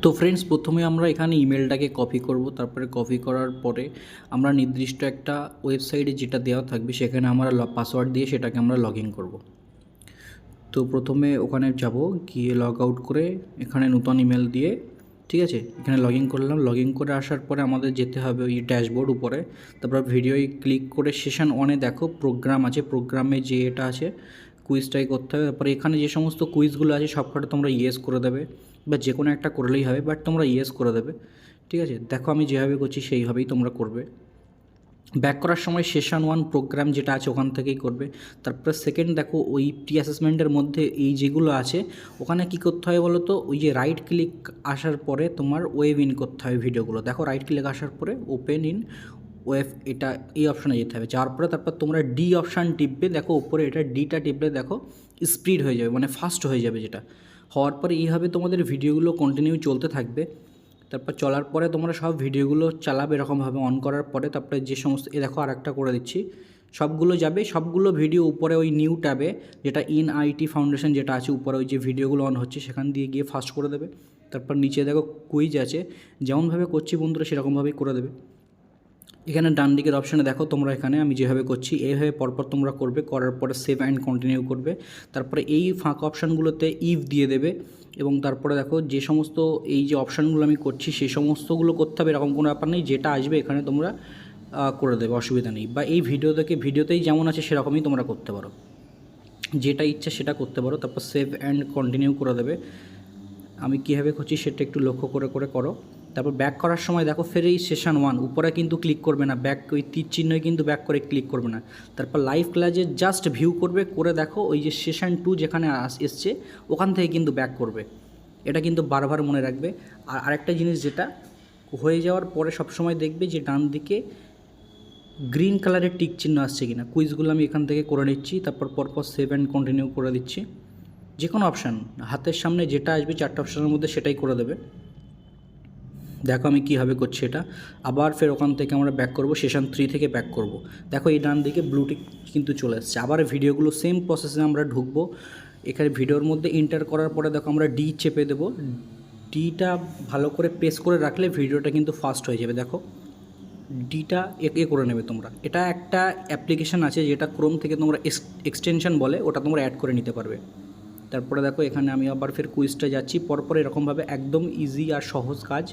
তো ফ্রেন্ডস, প্রথমে আমরা এখানে ইমেলটাকে কপি করব। তারপরে কপি করার পরে আমরা নির্দিষ্ট একটা ওয়েবসাইটে যেটা দেওয়া থাকবে সেখানে আমরা পাসওয়ার্ড দিয়ে সেটাকে আমরা লগ ইন করবো। তো প্রথমে ওখানে যাব, গিয়ে লগ আউট করে এখানে নতুন ইমেল দিয়ে, ঠিক আছে, এখানে লগ ইন করলাম। লগ ইন করে আসার পরে আমাদের যেতে হবে ওই ড্যাশবোর্ড উপরে। তারপর ভিডিওয় ক্লিক করে সেশন ওয়ানে দেখো প্রোগ্রাম আছে, প্রোগ্রামে যে এটা আছে কুইজটাই করতে হবে। তারপরে এখানে যে সমস্ত কুইজগুলো আছে সবকটা তোমরা ইয়েস করে দেবে, বা যে কোনো একটা করলেই হবে, বাট তোমরা ইয়েস করে দেবে, ঠিক আছে। দেখো আমি যেভাবে করছি সেইভাবেই তোমরা করবে। ব্যাক করার সময় সেশন ওয়ান প্রোগ্রাম যেটা আছে ওখান থেকেই করবে। তারপরে সেকেন্ড দেখো ওই প্রি অ্যাসেসমেন্টের মধ্যে এই যেগুলো আছে ওখানে কী করতে হয় বলো তো, ওই যে রাইট ক্লিক আসার পরে তোমার ওয়েব ইন করতে হবে ভিডিওগুলো। দেখো রাইট ক্লিক আসার পরে ওপেন ইন ওয়েব, এটা এই অপশানে যেতে হবে। যাওয়ার পরে তারপর তোমরা ডি অপশান টিপবে, দেখো উপরে এটা ডিটা টিপলে দেখো স্পিড হয়ে যাবে, মানে ফাস্ট হয়ে যাবে। যেটা হওয়ার পরে এইভাবে তোমাদের ভিডিওগুলো কন্টিনিউ চলতে থাকবে। তারপর চলার পরে তোমরা সব ভিডিওগুলো চালাবে এরকমভাবে অন করার পরে। তারপরে যে সমস্ত দেখো আর একটা করে দিচ্ছি, সবগুলো যাবে, সবগুলো ভিডিও উপরে ওই নিউ ট্যাবে যেটা ইন আইটি ফাউন্ডেশন যেটা আছে উপরে ওই যে ভিডিওগুলো অন হচ্ছে সেখান দিয়ে গিয়ে ফাস্ট করে দেবে। তারপর নিচে দেখো কুইজ আছে, যেমনভাবে করছি বন্ধুরা সেরকমভাবেই করে দেবে। এখানে ডান দিকের অপশানে দেখো তোমরা, এখানে আমি যেভাবে করছি এইভাবে পরপর তোমরা করবে। করার পরে সেভ অ্যান্ড কন্টিনিউ করবে। তারপরে এই ফাঁকা অপশানগুলোতে ইফ দিয়ে দেবে, এবং তারপরে দেখো যে সমস্ত এই যে অপশানগুলো আমি করছি সেই সমস্তগুলো করতে হবে, এরকম কোনো ব্যাপার নেই। যেটা আসবে এখানে তোমরা করে দেবে, অসুবিধা নেই। বা এই ভিডিওতেই যেমন আছে সেরকমই তোমরা করতে পারো, যেটা ইচ্ছা সেটা করতে পারো। তারপর সেভ অ্যান্ড কন্টিনিউ করে দেবে। আমি কীভাবে করছি সেটা একটু লক্ষ্য করে করে করো। তারপর ব্যাক করার সময় দেখো ফের এই সেশন ওয়ান উপরে কিন্তু ক্লিক করবে না, ব্যাক ওই তীর চিহ্নই কিন্তু ব্যাক করে ক্লিক করবে না। তারপর লাইভ ক্লাসে জাস্ট ভিউ করবে, করে দেখো ওই যে সেশন টু যেখানে এসছে ওখান থেকে কিন্তু ব্যাক করবে। এটা কিন্তু বারবার মনে রাখবে। আর আরেকটা জিনিস, যেটা হয়ে যাওয়ার পরে সবসময় দেখবে যে ডান দিকে গ্রিন কালারের টিক চিহ্ন আসছে কিনা। কুইজগুলো আমি এখান থেকে করে নিচ্ছি, তারপর পরপর সেভ অ্যান্ড কন্টিনিউ করে দিচ্ছি। যে কোনো অপশান হাতের সামনে যেটা আসবে চারটা অপশানের মধ্যে সেটাই করে দেবে। দেখো আমি কীভাবে করছি এটা। আবার ফের ওখান থেকে আমরা ব্যাক করব, সেশন 3 থেকে ব্যাক করব। দেখো এই ডান দিকে ব্লুটিক কিন্তু চলে এসছে। আবার ভিডিওগুলো সেম প্রসেসে আমরা ঢুকবো। এখানে ভিডিওর মধ্যে এন্টার করার পরে দেখো আমরা ডি চেপে দেবো। ডিটা ভালো করে প্রেস করে রাখলে ভিডিওটা কিন্তু ফাস্ট হয়ে যাবে। দেখো ডিটা করে নেবে তোমরা। এটা একটা অ্যাপ্লিকেশান আছে যেটা ক্রোম থেকে তোমরা এক্সটেনশন বলে, ওটা তোমরা অ্যাড করে নিতে পারবে। তারপরে দেখো এখানে আমি আবার ফের কুইজটা যাচ্ছি পরপর এরকমভাবে, একদম ইজি আর সহজ কাজ,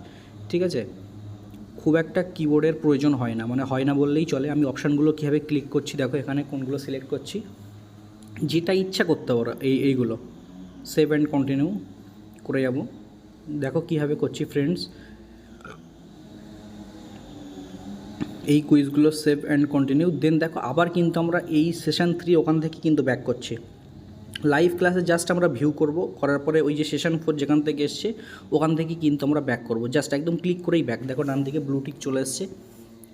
ঠিক আছে। খুব একটা কিবোর্ডের প্রয়োজন হয় না, মানে হয় না বললেই চলে। আমি অপশানগুলো কীভাবে ক্লিক করছি দেখো, এখানে কোনগুলো সিলেক্ট করছি, যেটা ইচ্ছা করতে পারো। এইগুলো সেভ অ্যান্ড কন্টিনিউ করে যাব। দেখো কীভাবে করছি ফ্রেন্ডস, এই কুইজগুলো সেভ অ্যান্ড কন্টিনিউ। দেন দেখো আবার কিন্তু আমরা এই সেশন 3 ওখান থেকে কিন্তু ব্যাক করছি। লাইভ ক্লাসে জাস্ট আমরা ভিউ করব, করার পরে ওই যে সেশন 4 যেখান থেকে এসছে ওখান থেকে কিন্তু আমরা ব্যাক করব। জাস্ট একদম ক্লিক করেই ব্যাক। দেখো ডান দিকে ব্লুটিক চলে এসছে।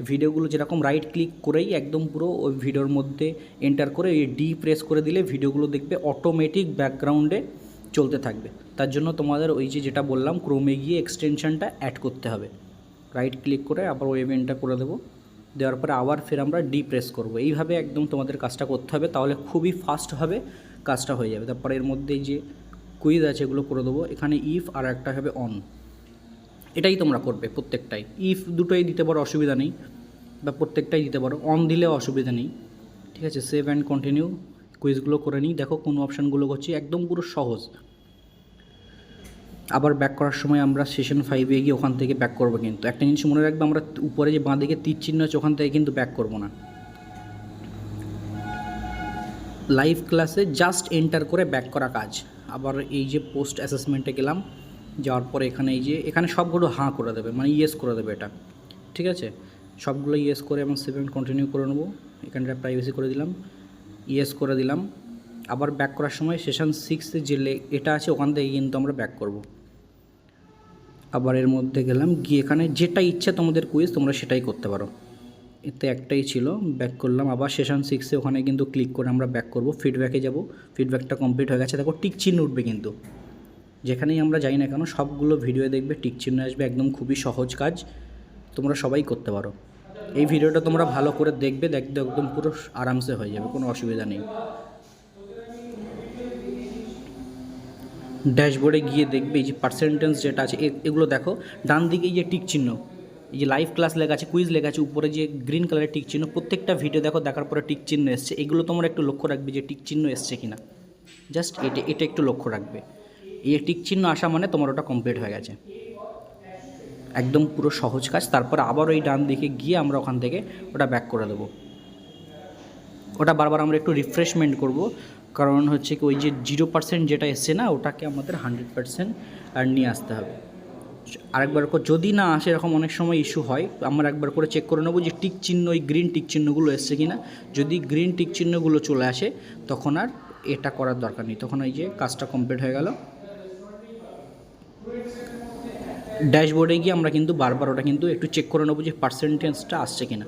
ভিডিওগুলো যেরকম রাইট ক্লিক করেই একদম পুরো ওই ভিডিওর মধ্যে এন্টার করে এই ডি প্রেস করে দিলে ভিডিওগুলো দেখবে অটোমেটিক ব্যাকগ্রাউন্ডে চলতে থাকবে। তার জন্য তোমাদের ওই যেটা বললাম ক্রোমে গিয়ে এক্সটেনশনটা অ্যাড করতে হবে। রাইট ক্লিক করে আবার ওয়েব এন্টার করে দেবো। দেওয়ার পরে আবার ফের আমরা ডি প্রেস করব। এইভাবে একদম তোমাদের কাজটা করতে হবে, তাহলে খুবই ফাস্টভাবে কাজটা হয়ে যাবে। তারপরে এর মধ্যে যে কুইজ আছে এগুলো করে দেবো। এখানে ইফ আর একটা হবে অন, এটাই তোমরা করবে প্রত্যেকটাই। ইফ দুটোই দিতে পারো, অসুবিধা নেই, বা প্রত্যেকটাই দিতে পারো, অন দিলেও অসুবিধা নেই, ঠিক আছে। সেভ অ্যান্ড কন্টিনিউ কুইজগুলো করে নিই। দেখো কোন অপশানগুলো করছি, একদম পুরো সহজ। আবার ব্যাক করার সময় আমরা সেশন 5 গিয়ে ওখান থেকে ব্যাক করবো। কিন্তু একটা জিনিস মনে রাখবে, আমরা উপরে যে বাঁ দিকে তীর চিহ্ন আছে ওখান থেকে কিন্তু ব্যাক করবো না। লাইভ ক্লাসে জাস্ট এন্টার করে ব্যাক করা কাজ। আবার এই যে পোস্ট অ্যাসেসমেন্টে গেলাম, যাওয়ার পরে এখানে এই যে এখানে সবগুলো হাঁ করে দেবে, মানে ইয়েস করে দেবে এটা, ঠিক আছে। সবগুলো ইয়েস করে এবং সেভ অ্যান্ড কন্টিনিউ করে নেবো। এখানটা প্রাইভেসি করে দিলাম, ইয়েস করে দিলাম। আবার ব্যাক করার সময় সেশন 6 যে এটা আছে ওখান থেকে কিন্তু আমরা ব্যাক করব। আবার এর মধ্যে গেলাম, গিয়ে এখানে যেটা ইচ্ছা তোমাদের কুইজ তোমরা সেটাই করতে পারো। এতে একটাই ছিল, ব্যাক করলাম। আবার সেশন 6 ওখানে কিন্তু ক্লিক করে আমরা ব্যাক করব। ফিডব্যাকে যাব, ফিডব্যাকটা কমপ্লিট হয়ে গেছে। দেখো টিক চিহ্ন উঠবে, কিন্তু যেখানেই আমরা যাই না কেন সবগুলো ভিডিও দেখবে টিক চিহ্ন আসবে। একদম খুবই সহজ কাজ, তোমরা সবাই করতে পারো। এই ভিডিওটা তোমরা ভালো করে দেখবে, দেখতে একদম পুরো আরামসে হয়ে যাবে, কোনো অসুবিধা নেই। ড্যাশবোর্ডে গিয়ে দেখবে এই যে পার্সেন্টেজ যেটা আছে এগুলো দেখো, ডান দিকে এই যে টিক চিহ্ন, এই যে লাইভ ক্লাস লেখা আছে, কুইজ লেখা আছে, উপরে যে গ্রিন কালারের টিক চিহ্ন, প্রত্যেকটা ভিডিও দেখো, দেখার পরে টিক চিহ্ন এসছে, এগুলো তোমরা একটু লক্ষ্য রাখবে যে টিক চিহ্ন এসছে কিনা, জাস্ট এটা একটু লক্ষ্য রাখবে। এই টিক চিহ্ন আসা মানে তোমার ওটা কমপ্লিট হয়ে গেছে। একদম পুরো সহজ কাজ। তারপর আবার ওই ডান দিকে গিয়ে আমরা ওখান থেকে ওটা ব্যাক করে দেবো। ওটা বারবার আমরা একটু রিফ্রেশমেন্ট করব, কারণ হচ্ছে কি ওই যে 0% যেটা এসছে না, ওটাকে আমাদের 100% আর নিয়ে আসতে হবে। আরেকবার যদি না আসে, এরকম অনেক সময় ইস্যু হয়, আমরা একবার করে চেক করে নেবো যে টিক চিহ্ন, ওই গ্রিন টিক চিহ্নগুলো এসছে কি না। যদি গ্রিন টিক চিহ্নগুলো চলে আসে, তখন আর এটা করার দরকার নেই, তখন এই যে কাজটা কমপ্লিট হয়ে গেল। ড্যাশবোর্ডে গিয়ে আমরা কিন্তু বারবার ওটা কিন্তু একটু চেক করে নেবো যে পার্সেন্টেজটা আসছে কিনা।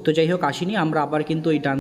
তো যাই হোক, আসেনি, আমরা আবার কিন্তু এই ডান